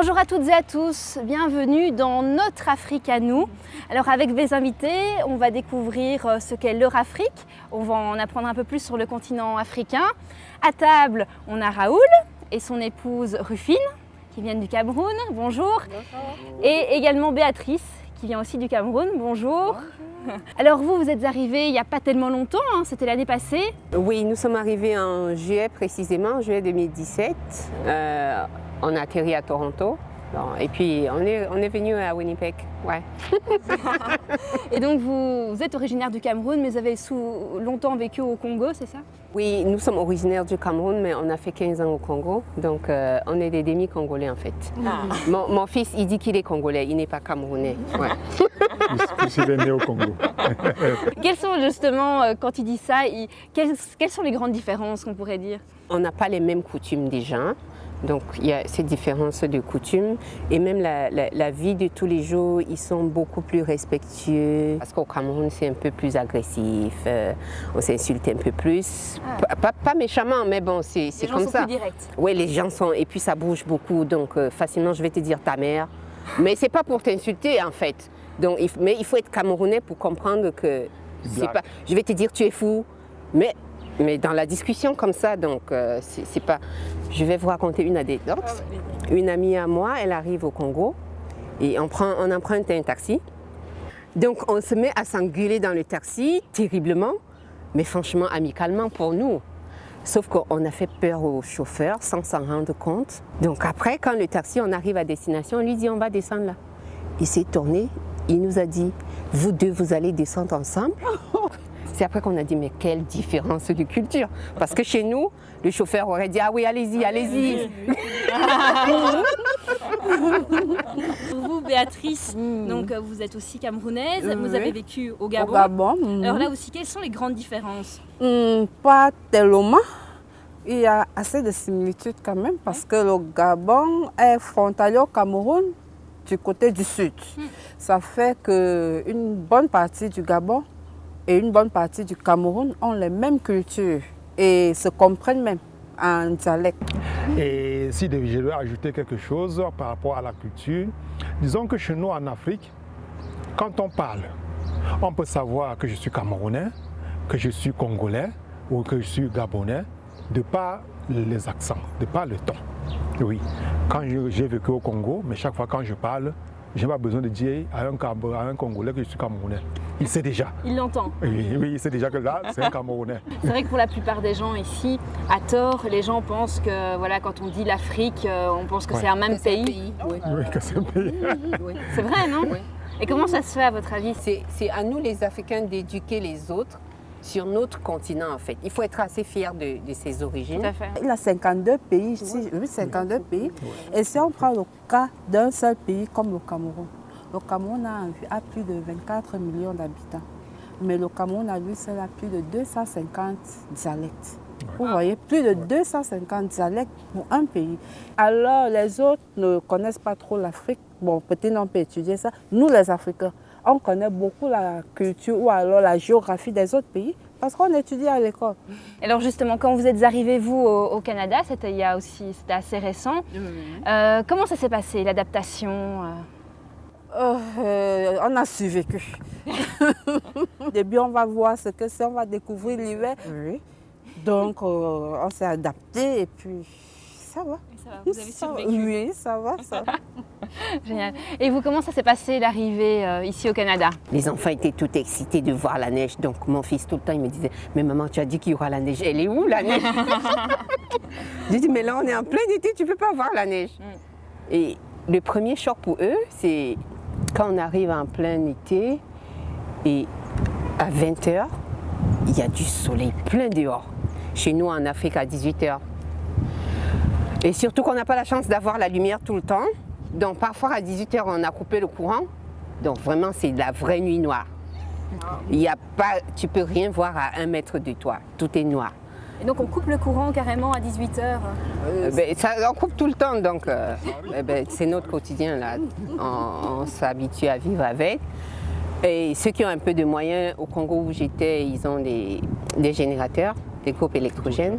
Bonjour à toutes et à tous, bienvenue dans notre Afrique à nous. Alors avec mes invités, on va découvrir ce qu'est leur Afrique, on va en apprendre un peu plus sur le continent africain. À table, on a Raoul et son épouse Rufine qui viennent du Cameroun, bonjour. Bonjour. Et également Béatrice qui vient aussi du Cameroun, bonjour. Bonjour. Alors vous êtes arrivés il n'y a pas tellement longtemps, hein, c'était l'année passée. Oui, nous sommes arrivés en juillet précisément, juillet 2017. On a atterri à Toronto et puis on est venu à Winnipeg. Ouais. Et donc vous êtes originaire du Cameroun, mais vous avez longtemps vécu au Congo, c'est ça? Oui, nous sommes originaires du Cameroun, mais on a fait 15 ans au Congo, donc on est des demi-congolais en fait. Ah. Mon fils, il dit qu'il est congolais, il n'est pas camerounais. Ouais. Puisqu'il est né au Congo. Quelles sont justement, quand il dit ça, quelles sont les grandes différences qu'on pourrait dire? On n'a pas les mêmes coutumes déjà. Donc il y a ces différences de coutumes et même la vie de tous les jours, ils sont beaucoup plus respectueux. Parce qu'au Cameroun, c'est un peu plus agressif, on s'insulte un peu plus. Pas méchamment, mais bon, c'est comme ça. Les gens sont plus directs. Oui, les gens sont, et puis ça bouge beaucoup, donc facilement je vais te dire ta mère. Mais c'est pas pour t'insulter en fait. Donc, mais il faut être camerounais pour comprendre que c'est pas. Je vais te dire tu es fou, mais dans la discussion comme ça, donc c'est pas. Je vais vous raconter une anecdote. Une amie à moi, elle arrive au Congo et on emprunte un taxi. Donc on se met à s'engueuler dans le taxi terriblement, mais franchement amicalement pour nous. Sauf qu'on a fait peur au chauffeur sans s'en rendre compte. Donc après, quand le taxi, on arrive à destination, on lui dit on va descendre là. Il s'est tourné, il nous a dit vous deux, vous allez descendre ensemble. C'est après qu'on a dit, mais quelle différence de culture. Parce que chez nous, le chauffeur aurait dit, ah oui, allez-y, allez-y. Vous, Béatrice, donc, vous êtes aussi camerounaise, vous avez vécu au Gabon. Alors là aussi, quelles sont les grandes différences? Pas tellement. Il y a assez de similitudes quand même, parce que le Gabon est frontalier au Cameroun du côté du sud. Ça fait qu'une bonne partie du Gabon et une bonne partie du Cameroun ont les mêmes cultures et se comprennent même en dialecte. Et si je dois ajouter quelque chose par rapport à la culture, disons que chez nous en Afrique, quand on parle, on peut savoir que je suis camerounais, que je suis congolais ou que je suis gabonais, de par les accents, de par le ton. Oui, quand j'ai vécu au Congo, mais chaque fois quand je parle, je n'ai pas besoin de dire à un Congolais que je suis Camerounais. Il sait déjà. Il l'entend. Oui, il sait déjà que là, c'est un Camerounais. C'est vrai que pour la plupart des gens ici, à tort, les gens pensent que voilà, quand on dit l'Afrique, on pense que c'est un même pays. Oui, que c'est un pays. Oui. C'est vrai, non? Oui. Et comment ça se fait à votre avis? C'est à nous les Africains d'éduquer les autres sur notre continent en fait. Il faut être assez fier de ses origines. Tout à fait. Il y a 52 pays ici, oui, 52 pays. Et si on prend le cas d'un seul pays comme le Cameroun a plus de 24 millions d'habitants. Mais le Cameroun a lui seul a plus de 250 dialectes. Vous voyez, plus de 250 dialectes pour un pays. Alors les autres ne connaissent pas trop l'Afrique. Bon, peut-être on peut étudier ça. Nous les Africains, on connaît beaucoup la culture ou alors la géographie des autres pays parce qu'on étudie à l'école. Alors justement, quand vous êtes arrivés, vous, au Canada, c'était assez récent. Comment ça s'est passé, l'adaptation? On a survécu. Au début, on va voir ce que c'est, on va découvrir l'hiver. Oui. Donc, on s'est adapté et puis ça va. Ça va, vous avez survécu? Oui, ça va. Génial. Et vous, comment ça s'est passé l'arrivée ici au Canada? Les enfants étaient tout excités de voir la neige. Donc mon fils tout le temps il me disait, mais maman tu as dit qu'il y aura la neige. Elle est où la neige? J'ai dit, mais là on est en plein été, tu ne peux pas voir la neige. Et le premier choc pour eux, c'est quand on arrive en plein été et à 20h, il y a du soleil plein dehors. Chez nous en Afrique à 18h. Et surtout qu'on n'a pas la chance d'avoir la lumière tout le temps. Donc parfois à 18h on a coupé le courant. Donc vraiment c'est de la vraie nuit noire. Il y a pas, tu peux rien voir à 1 mètre de toi. Tout est noir. Et donc on coupe le courant carrément à 18h? On coupe tout le temps, donc c'est notre quotidien là. On s'habitue à vivre avec. Et ceux qui ont un peu de moyens, au Congo où j'étais, ils ont des générateurs, des groupes électrogènes.